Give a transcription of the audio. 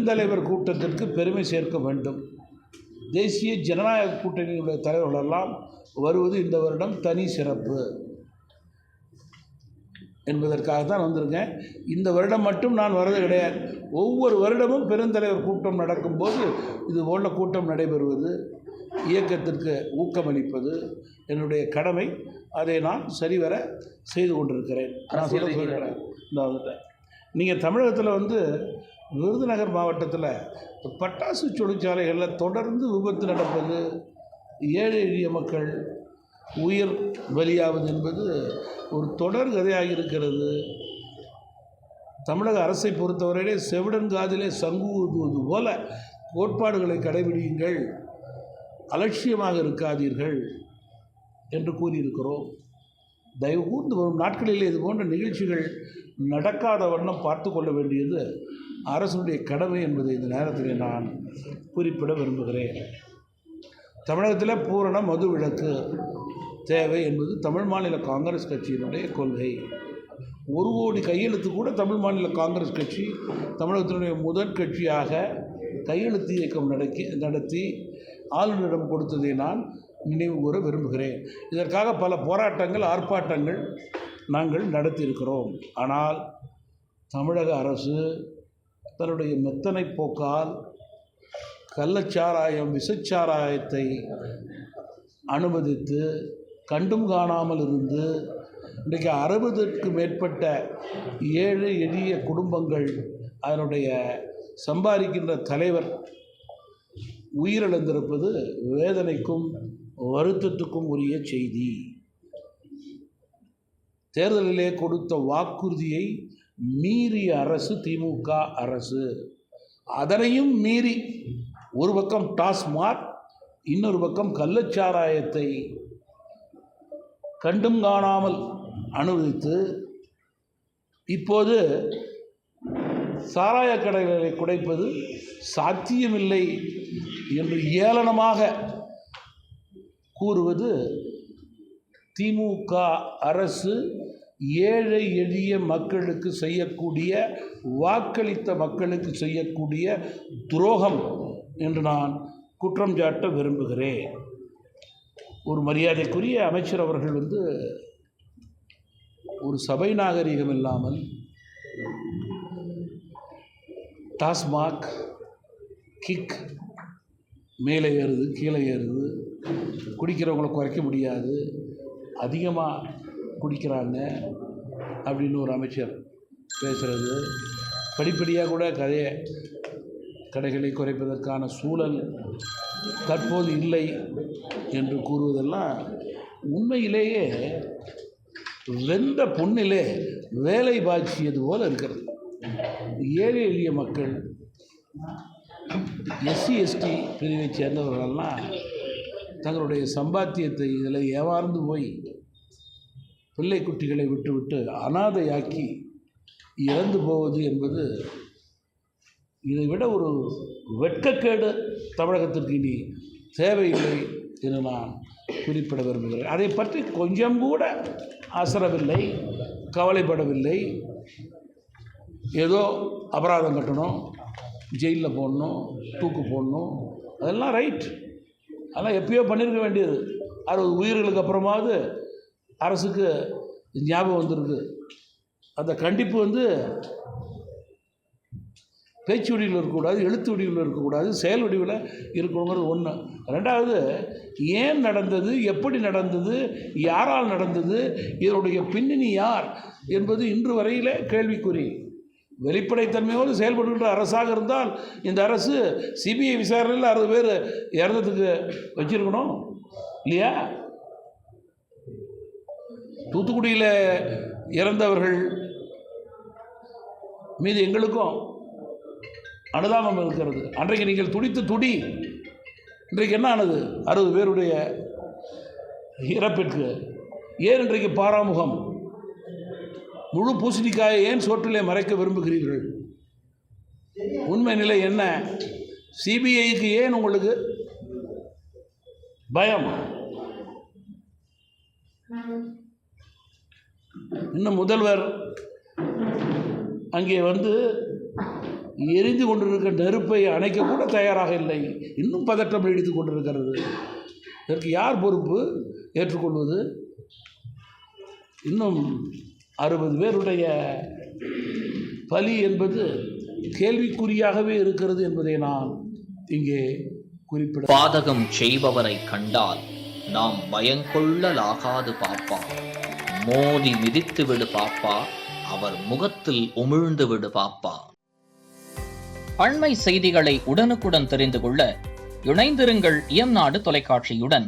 பெருந்தலைவர் கூட்டத்திற்கு பெருமை சேர்க்க வேண்டும். தேசிய ஜனநாயக கூட்டணியுடைய தலைவர்களெல்லாம் வருவது இந்த வருடம் தனி சிறப்பு என்பதற்காக தான் வந்திருக்கேன். இந்த வருடம் மட்டும் நான் வரது கிடையாது. ஒவ்வொரு வருடமும் பெருந்தலைவர் கூட்டம் நடக்கும்போது இது போன்ற கூட்டம் நடைபெறுவது, இயக்கத்திற்கு ஊக்கமளிப்பது என்னுடைய கடமை. அதை நான் சரிவர செய்து கொண்டிருக்கிறேன். நான் சொல்கிறேன். நீங்கள் தமிழகத்தில் விருதுநகர் மாவட்டத்தில் பட்டாசு தொழிற்சாலைகளில் தொடர்ந்து விபத்து நடப்பது, ஏழை எளிய மக்கள் உயிர் பலியாவது என்பது ஒரு தொடர் கதையாக இருக்கிறது. தமிழக அரசை பொறுத்தவரையிலே செவிடன் காதிலே சங்கு ஊதுவது போல கோட்பாடுகளை கடைபிடியுங்கள், அலட்சியமாக இருக்காதீர்கள் என்று கூறியிருக்கிறோம். தயவு கூர்ந்து வரும் நாட்களில் இது போன்ற நிகழ்ச்சிகள் நடக்காத வண்ணம் பார்த்து கொள்ள வேண்டியது அரசுடைய கடமை என்பதை இந்த நேரத்தில் நான் குறிப்பிட விரும்புகிறேன். தமிழகத்தில் பூரண மது விலக்கு தேவை என்பது தமிழ் மாநில காங்கிரஸ் கட்சியினுடைய கொள்கை. 1 கோடி கையெழுத்து கூட தமிழ் மாநில காங்கிரஸ் கட்சி தமிழகத்தினுடைய முதற் கட்சியாக கையெழுத்து இயக்கம் நடத்தி ஆளுநரிடம் கொடுத்ததை நான் நினைவு கூற விரும்புகிறேன். இதற்காக பல போராட்டங்கள், ஆர்ப்பாட்டங்கள் நாங்கள் நடத்தியிருக்கிறோம். ஆனால் தமிழக அரசு தன்னுடைய மெத்தனை போக்கால் கள்ளச்சாராயம், விஷச்சாராயத்தை அனுமதித்து கண்டும் காணாமல் இருந்து இன்றைக்கு 60க்கும் மேற்பட்ட ஏழை எளிய குடும்பங்கள், அதனுடைய சம்பாதிக்கின்ற தலைவர் உயிரிழந்திருப்பது வேதனைக்கும் வருத்தத்துக்கும் உரிய செய்தி. தேர்தலிலே கொடுத்த வாக்குறுதியை மீறிய அரசு திமுக அரசு. அதனையும் மீறி ஒரு பக்கம் டாஸ்மாக், இன்னொரு பக்கம் கள்ளச்சாராயத்தை கண்டும் காணாமல் அனுமதித்து இப்போது சாராய கடைகளை குடைப்பது சாத்தியமில்லை என்று ஏளனமாக கூறுவது திமுக அரசு ஏழை எளிய மக்களுக்கு செய்யக்கூடிய, வாக்களித்த மக்களுக்கு செய்யக்கூடிய துரோகம் என்று நான் குற்றம் சாட்ட விரும்புகிறேன். ஒரு மரியாதைக்குரிய அமைச்சர் அவர்கள் ஒரு சபை நாகரிகம் இல்லாமல் டாஸ்மாக், கிக், மேலே ஏறுது கீழே ஏறுது, குடிக்கிறவங்களை குறைக்க முடியாது, அதிகமாக குடிக்கிறாங்க அப்படின்னு ஒரு அமைச்சர் பேசுகிறது, படிப்படியாக கூட கடைகளை குறைப்பதற்கான சூழல் தற்போது இல்லை என்று கூறுவதெல்லாம் உண்மையிலேயே வெந்த பொண்ணிலே வேலை பாய்ச்சியது போல் இருக்கிறது. ஏழை எளிய மக்கள், எஸ்சி எஸ்டி பிரிவை சேர்ந்தவர்களெல்லாம் தங்களுடைய சம்பாத்தியத்தை இதில் ஏமாந்து போய் பிள்ளை குட்டிகளை விட்டுவிட்டு அனாதையாக்கி இறந்து போவது என்பது இதை விட ஒரு வெட்கக்கேடு தமிழகத்திற்கு இனி தேவையில்லை என்று நான் குறிப்பிட விரும்புகிறேன். அதை பற்றி கொஞ்சம் கூட அசரவில்லை, கவலைப்படவில்லை. ஏதோ அபராதம் கட்டணும், ஜெயிலில் போடணும், தூக்கு போடணும், அதெல்லாம் ரைட், அதெல்லாம் எப்பயோ பண்ணியிருக்க வேண்டியது. 60 உயிர்களுக்கு அப்புறமாவது அரசுக்கு ஞாபகம் வந்திருக்கு. அந்த கண்டிப்பு பேச்சு வடிவில் இருக்கக்கூடாது, எழுத்து வடிவில் இருக்கக்கூடாது, செயல் வடிவில் இருக்கணுங்கிறது ஒன்று. ரெண்டாவது, ஏன் நடந்தது, எப்படி நடந்தது, யாரால் நடந்தது, இதனுடைய பின்னணி யார் என்பது இன்று வரையிலே கேள்விக்குறி. வெளிப்படைத்தன்மையோடு செயல்படுகின்ற அரசாக இருந்தால் இந்த அரசு சிபிஐ விசாரணையில் 60 பேர் இறந்ததுக்கு வச்சிருக்கணும் இல்லையா? தூத்துக்குடியில் இறந்தவர்கள் மீது எங்களுக்கும் அனுதாபம் இருக்கிறது. அன்றைக்கு நீங்கள் துடி இன்றைக்கு என்ன ஆனது? 60 பேருடைய இறப்பிற்கு ஏன் இன்றைக்கு பாராமுகம்? முழு பூசணிக்காயை ஏன் சோற்றிலே மறைக்க விரும்புகிறீர்கள்? உண்மை நிலை என்ன? சிபிஐக்கு ஏன் உங்களுக்கு பயம்? இன்னும் முதல்வர் அங்கே எரிந்து கொண்டிருக்கிற நெருப்பை அணைக்க கூட தயாராக இல்லை. இன்னும் பதட்டம் நீடித்து கொண்டிருக்கிறது. இதற்கு யார் பொறுப்பு ஏற்றுக்கொள்வது? இன்னும் 60 பேருடைய பலி என்பது கேள்விக்குறியாகவே இருக்கிறது என்பதை நான் இங்கே குறிப்பிட. பாதகம் செய்பவரை கண்டால் நாம் பயங்கொள்ளலாகாது பாப்பா. மோதி மிதித்து விடு பாப்பா, அவர் முகத்தில் உமிழ்ந்து விடு பாப்பா. அண்மை செய்திகளை உடனுக்குடன் தெரிந்து கொள்ள இணைந்திருங்கள் இயம்நாடு தொலைக்காட்சியுடன்.